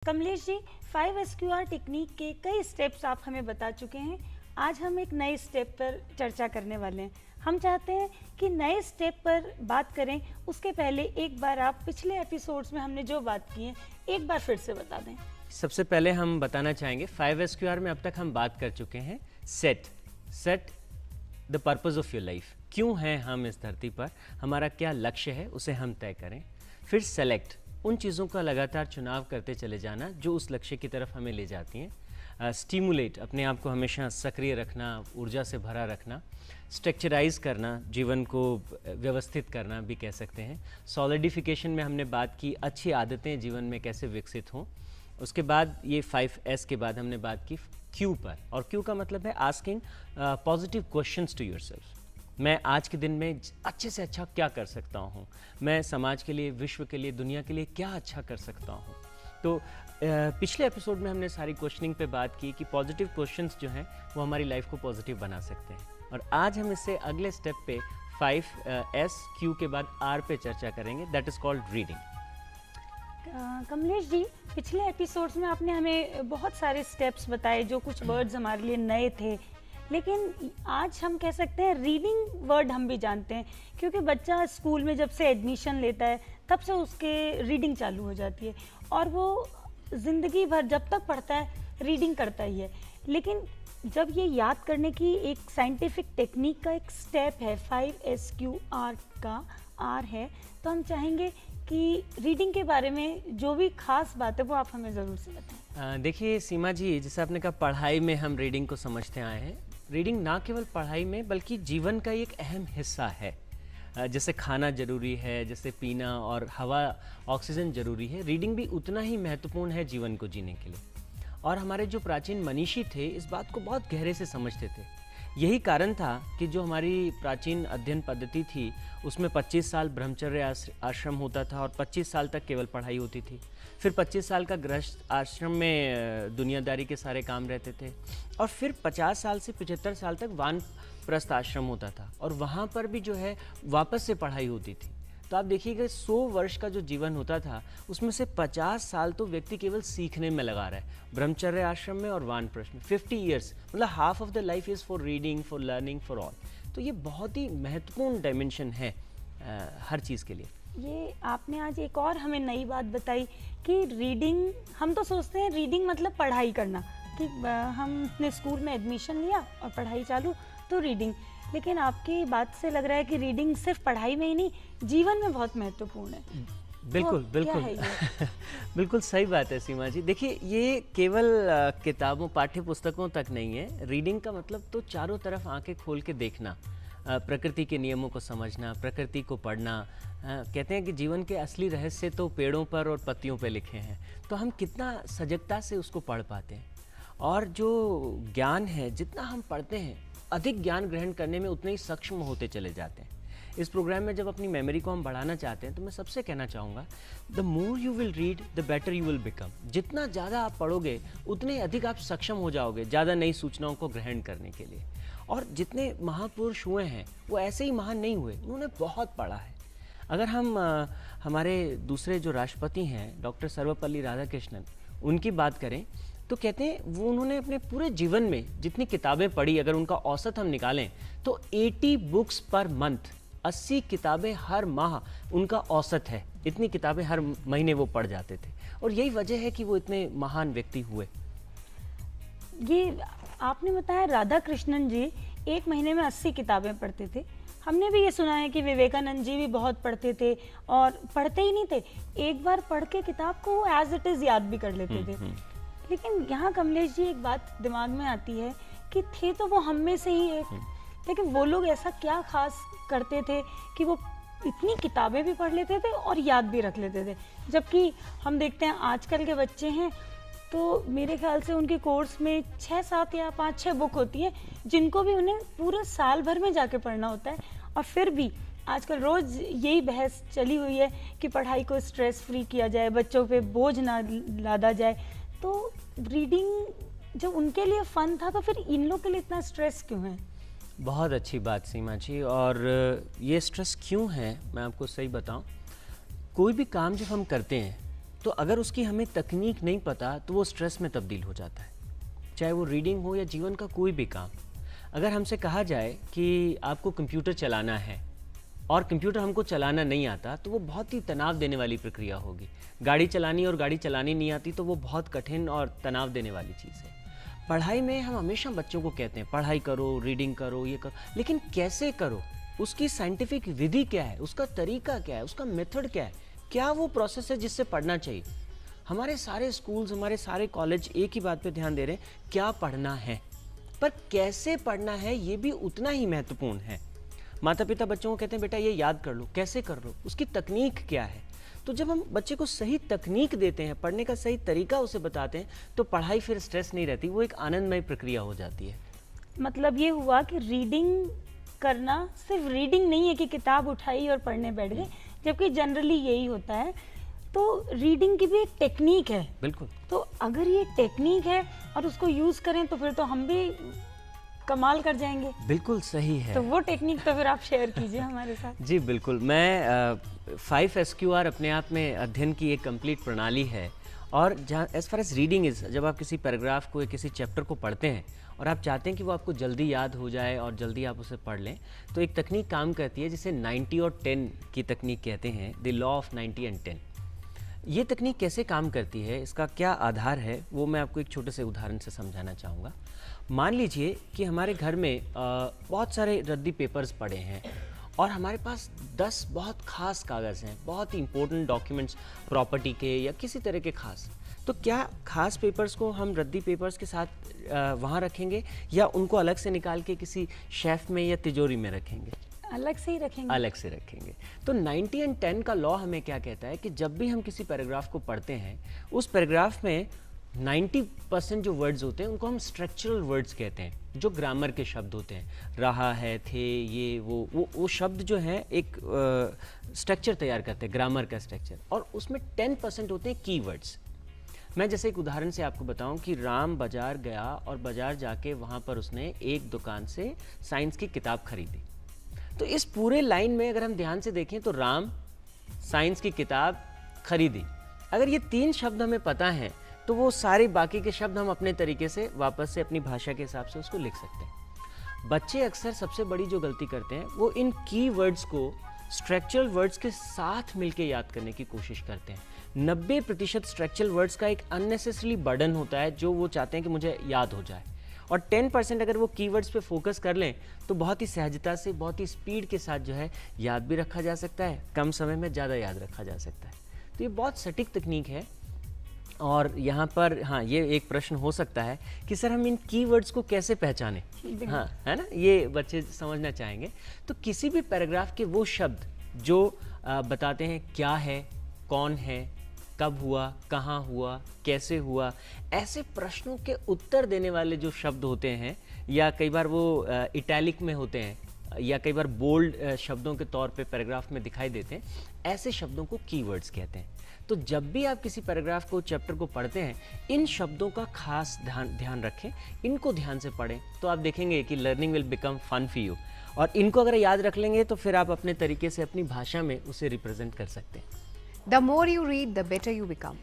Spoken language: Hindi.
कमलेश जी, 5 SQR टेक्निक के कई स्टेप्स आप हमें बता चुके हैं। आज हम एक नए स्टेप पर चर्चा करने वाले हैं। हम चाहते हैं कि नए स्टेप पर बात करें, उसके पहले एक बार आप पिछले एपिसोड्स में हमने जो बात की है एक बार फिर से बता दें। सबसे पहले हम बताना चाहेंगे 5 SQR में अब तक हम बात कर चुके हैं set the purpose of your life. क्यों हैं हम इस धरती पर, हमारा क्या लक्ष्य है उसे हम तय करें। फिर सेलेक्ट, उन चीज़ों का लगातार चुनाव करते चले जाना जो उस लक्ष्य की तरफ हमें ले जाती हैं। स्टिमुलेट, अपने आप को हमेशा सक्रिय रखना, ऊर्जा से भरा रखना। स्ट्रक्चराइज करना, जीवन को व्यवस्थित करना भी कह सकते हैं। सॉलिडिफिकेशन में हमने बात की अच्छी आदतें जीवन में कैसे विकसित हों। उसके बाद ये 5S के बाद हमने बात की क्यू पर, और क्यू का मतलब है asking positive questions to yourself. मैं आज के दिन में अच्छे से अच्छा क्या कर सकता हूँ, मैं समाज के लिए, विश्व के लिए, दुनिया के लिए क्या अच्छा कर सकता हूँ। तो पिछले एपिसोड में हमने सारी क्वेश्चनिंग पे बात की कि पॉजिटिव क्वेश्चंस जो हैं वो हमारी लाइफ को पॉजिटिव बना सकते हैं। और आज हम इससे अगले स्टेप पे 5SQ के बाद R पे चर्चा करेंगे, that is called reading. Kamlesh ji, पिछले एपिसोड्स में आपने हमें बहुत सारे स्टेप्स बताए जो कुछ वर्ड्स हमारे लिए नए थे, लेकिन आज हम कह सकते हैं रीडिंग वर्ड हम भी जानते हैं, क्योंकि बच्चा स्कूल में जब से एडमिशन लेता है तब से उसके रीडिंग चालू हो जाती है और वो ज़िंदगी भर जब तक पढ़ता है रीडिंग करता ही है। लेकिन जब ये याद करने की एक साइंटिफिक टेक्निक का एक स्टेप है 5SQR का R है, तो हम चाहेंगे कि रीडिंग के बारे में जो भी खास बात है वो आप हमें ज़रूर से बताएं। देखिए सीमा जी, जैसे आपने कहा पढ़ाई में हम रीडिंग को समझते आए हैं। रीडिंग ना केवल पढ़ाई में बल्कि जीवन का एक अहम हिस्सा है। जैसे खाना जरूरी है, जैसे पीना और हवा, ऑक्सीजन जरूरी है, रीडिंग भी उतना ही महत्वपूर्ण है जीवन को जीने के लिए। और हमारे जो प्राचीन मनीषी थे इस बात को बहुत गहरे से समझते थे। यही कारण था कि जो हमारी प्राचीन अध्ययन पद्धति थी उसमें 25 साल ब्रह्मचर्य आश्रम होता था और 25 साल तक केवल पढ़ाई होती थी। फिर 25 साल का गृहस्थ आश्रम में दुनियादारी के सारे काम रहते थे, और फिर 50 साल से 75 साल तक वानप्रस्थ आश्रम होता था और वहाँ पर भी जो है वापस से पढ़ाई होती थी। तो आप देखिएगा 100 वर्ष का जो जीवन होता था उसमें से 50 साल तो व्यक्ति केवल सीखने में लगा रहा है, ब्रह्मचर्य आश्रम में और वानप्रस्थ में। 50 ईयर्स मतलब half of the life is for reading, for learning, for all. तो ये बहुत ही महत्वपूर्ण डायमेंशन है हर चीज़ के लिए। ये आपने आज एक और हमें नई बात बताई कि रीडिंग, हम तो सोचते हैं रीडिंग मतलब पढ़ाई करना, कि हमने स्कूल में एडमिशन लिया और पढ़ाई चालू तो रीडिंग। लेकिन आपकी बात से लग रहा है कि रीडिंग सिर्फ पढ़ाई में ही नहीं, जीवन में बहुत महत्वपूर्ण है। बिल्कुल तो बिल्कुल बिल्कुल सही बात है सीमा जी। देखिए ये केवल किताबों, पाठ्य पुस्तकों तक नहीं है। रीडिंग का मतलब तो चारों तरफ आंखें खोल के देखना, प्रकृति के नियमों को समझना, प्रकृति को पढ़ना। कहते हैं कि जीवन के असली रहस्य तो पेड़ों पर और पत्तियों पर लिखे हैं, तो हम कितना सजगता से उसको पढ़ पाते हैं। और जो ज्ञान है, जितना हम पढ़ते हैं अधिक ज्ञान ग्रहण करने में उतने ही सक्षम होते चले जाते हैं। इस प्रोग्राम में जब अपनी मेमोरी को हम बढ़ाना चाहते हैं तो मैं सबसे कहना चाहूँगा, the more you will read the better you will become. जितना ज़्यादा आप पढ़ोगे उतने अधिक आप सक्षम हो जाओगे ज़्यादा नई सूचनाओं को ग्रहण करने के लिए। और जितने महापुरुष हुए हैं वो ऐसे ही महान नहीं हुए, उन्होंने बहुत पढ़ा है। अगर हम हमारे दूसरे जो राष्ट्रपति हैं डॉक्टर सर्वपल्ली राधाकृष्णन, उनकी बात करें तो कहते हैं वो उन्होंने अपने पूरे जीवन में जितनी किताबें पढ़ी, अगर उनका औसत हम निकालें तो 80 बुक्स पर मंथ, 80 किताबें हर माह उनका औसत है। इतनी किताबें हर महीने वो पढ़ जाते थे, और यही वजह है कि वो इतने महान व्यक्ति हुए। ये आपने बताया राधा कृष्णन जी एक महीने में 80 किताबें पढ़ते थे। हमने भी ये सुना है कि विवेकानंद जी भी बहुत पढ़ते थे, और पढ़ते ही नहीं थे, एक बार पढ़ के किताब को वो एज इट इज़ याद भी कर लेते थे। लेकिन यहाँ कमलेश जी एक बात दिमाग में आती है कि थे तो वो हम में से ही एक, लेकिन वो लोग ऐसा क्या खास करते थे कि वो इतनी किताबें भी पढ़ लेते थे और याद भी रख लेते थे। जबकि हम देखते हैं आजकल के बच्चे हैं तो मेरे ख्याल से उनके कोर्स में 6-7 या 5-6 बुक होती हैं, जिनको भी उन्हें पूरे साल भर में जाके पढ़ना होता है। और फिर भी आजकल रोज़ यही बहस चली हुई है कि पढ़ाई को स्ट्रेस फ्री किया जाए, बच्चों पे बोझ ना लादा जाए। तो रीडिंग जब उनके लिए फ़न था तो फिर इन लोग के लिए इतना स्ट्रेस क्यों है? बहुत अच्छी बात सीमा जी। और ये स्ट्रेस क्यों है मैं आपको सही बताऊं, कोई भी काम जब हम करते हैं तो अगर उसकी हमें तकनीक नहीं पता तो वो स्ट्रेस में तब्दील हो जाता है, चाहे वो रीडिंग हो या जीवन का कोई भी काम। अगर हमसे कहा जाए कि आपको कंप्यूटर चलाना है और कंप्यूटर हमको चलाना नहीं आता, तो वो बहुत ही तनाव देने वाली प्रक्रिया होगी। गाड़ी चलानी और गाड़ी चलानी नहीं आती तो वो बहुत कठिन और तनाव देने वाली चीज़ है। पढ़ाई में हम हमेशा बच्चों को कहते हैं पढ़ाई करो, रीडिंग करो, ये करो, लेकिन कैसे करो, उसकी साइंटिफिक विधि क्या है, उसका तरीका क्या है, उसका मेथड क्या है, क्या वो प्रोसेस है जिससे पढ़ना चाहिए। हमारे सारे स्कूल्स, हमारे सारे कॉलेज एक ही बात पे ध्यान दे रहे हैं, क्या पढ़ना है, पर कैसे पढ़ना है ये भी उतना ही महत्वपूर्ण है। माता पिता बच्चों को कहते हैं बेटा ये याद कर लो, कैसे कर लो, उसकी तकनीक क्या है। तो जब हम बच्चे को सही तकनीक देते हैं, पढ़ने का सही तरीका उसे बताते हैं, तो पढ़ाई फिर स्ट्रेस नहीं रहती, वो एक आनंदमय प्रक्रिया हो जाती है। मतलब ये हुआ कि रीडिंग करना सिर्फ रीडिंग नहीं है कि किताब उठाई और पढ़ने बैठ गए, जबकि जनरली यही होता है। तो रीडिंग की भी एक टेक्निक है। बिल्कुल। तो अगर ये टेक्निक है और उसको यूज़ करें तो फिर तो हम भी कमाल कर जाएंगे। बिल्कुल सही है। तो वो टेक्निक तो फिर आप शेयर कीजिए हमारे साथ। जी बिल्कुल। मैं 5 SQR अपने आप में अध्ययन की एक कंप्लीट प्रणाली है, और जहाँ as far as reading is, जब आप किसी पैराग्राफ को या किसी चैप्टर को पढ़ते हैं और आप चाहते हैं कि वो आपको जल्दी याद हो जाए और जल्दी आप उसे पढ़ लें, तो एक तकनीक काम करती है जिसे 90 और 10 की तकनीक कहते हैं, द लॉ ऑफ 90 एंड 10। ये तकनीक कैसे काम करती है, इसका क्या आधार है, वो मैं आपको एक छोटे से उदाहरण से समझाना चाहूँगा। मान लीजिए कि हमारे घर में बहुत सारे रद्दी पेपर्स पड़े हैं और हमारे पास 10 बहुत ख़ास कागज़ हैं, बहुत ही इंपॉर्टेंट डॉक्यूमेंट्स, प्रॉपर्टी के या किसी तरह के ख़ास। तो क्या ख़ास पेपर्स को हम रद्दी पेपर्स के साथ वहाँ रखेंगे या उनको अलग से निकाल के किसी शेल्फ में या तिजोरी में रखेंगे? अलग से ही रखेंगे। अलग से रखेंगे। तो 90 एंड 10 का लॉ हमें क्या कहता है कि जब भी हम किसी पैराग्राफ को पढ़ते हैं, उस पैराग्राफ में 90% जो वर्ड्स होते हैं उनको हम स्ट्रक्चरल वर्ड्स कहते हैं, जो ग्रामर के शब्द होते हैं। रहा है, थे, ये, वो शब्द जो हैं एक स्ट्रक्चर तैयार करते हैं, ग्रामर का स्ट्रक्चर। और उसमें 10% होते हैं कीवर्ड्स। मैं जैसे एक उदाहरण से आपको बताऊं कि राम बाजार गया और बाजार जाके वहाँ पर उसने एक दुकान से साइंस की किताब खरीदी। तो इस पूरे लाइन में अगर हम ध्यान से देखें तो राम, साइंस की किताब, खरीदी, अगर ये 3 शब्द हमें पता हैं तो वो सारे बाकी के शब्द हम अपने तरीके से वापस से अपनी भाषा के हिसाब से उसको लिख सकते हैं। बच्चे अक्सर सबसे बड़ी जो गलती करते हैं वो इन की वर्ड्स को स्ट्रक्चरल वर्ड्स के साथ मिलके याद करने की कोशिश करते हैं। 90% स्ट्रक्चरल वर्ड्स का एक अननेसेसरी बर्डन होता है जो वो चाहते हैं कि मुझे याद हो जाए, और 10% अगर वो कीवर्ड्स पे फोकस कर लें तो बहुत ही सहजता से, बहुत ही स्पीड के साथ जो है याद भी रखा जा सकता है, कम समय में ज़्यादा याद रखा जा सकता है। तो ये बहुत सटीक तकनीक है। और यहाँ पर हाँ, ये एक प्रश्न हो सकता है कि सर हम इन कीवर्ड्स को कैसे पहचानें? हाँ, है ना, ये बच्चे समझना चाहेंगे। तो किसी भी पैराग्राफ के वो शब्द जो बताते हैं क्या है, कौन है, कब हुआ, कहाँ हुआ, कैसे हुआ, ऐसे प्रश्नों के उत्तर देने वाले जो शब्द होते हैं, या कई बार वो इटैलिक में होते हैं या कई बार बोल्ड शब्दों के तौर पे पैराग्राफ में दिखाई देते हैं, ऐसे शब्दों को कीवर्ड्स कहते हैं। तो जब भी आप किसी पैराग्राफ को, चैप्टर को पढ़ते हैं, इन शब्दों का खास ध्यान रखें, इनको ध्यान से पढ़ें, तो आप देखेंगे कि learning will become fun for you. और इनको अगर याद रख लेंगे तो फिर आप अपने तरीके से अपनी भाषा में उसे रिप्रेजेंट कर सकते हैं। The more you read, the better you become.